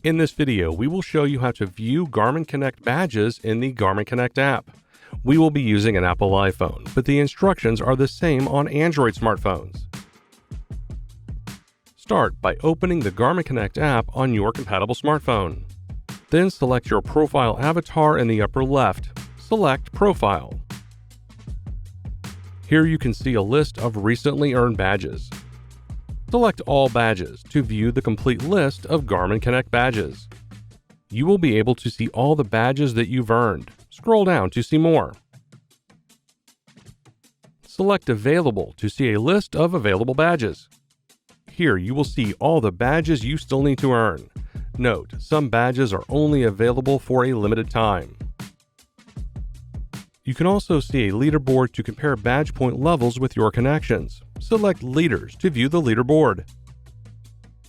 In this video, we will show you how to view Garmin Connect badges in the Garmin Connect app. We will be using an Apple iPhone, but the instructions are the same on Android smartphones. Start by opening the Garmin Connect app on your compatible smartphone. Then select your profile avatar in the upper left. Select Profile. Here you can see a list of recently earned badges. Select All Badges to view the complete list of Garmin Connect badges. You will be able to see all the badges that you've earned. Scroll down to see more. Select Available to see a list of available badges. Here you will see all the badges you still need to earn. Note, some badges are only available for a limited time. You can also see a leaderboard to compare badge point levels with your connections. Select Leaders to view the leaderboard.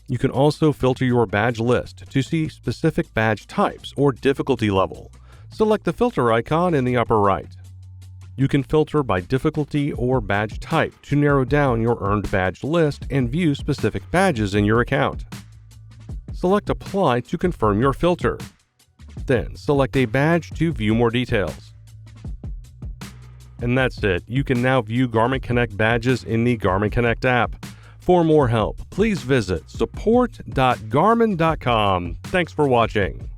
You can also filter your badge list to see specific badge types or difficulty level. Select the filter icon in the upper right. You can filter by difficulty or badge type to narrow down your earned badge list and view specific badges in your account. Select Apply to confirm your filter. Then select a badge to view more details. And that's it. You can now view Garmin Connect badges in the Garmin Connect app. For more help, please visit support.garmin.com. Thanks for watching.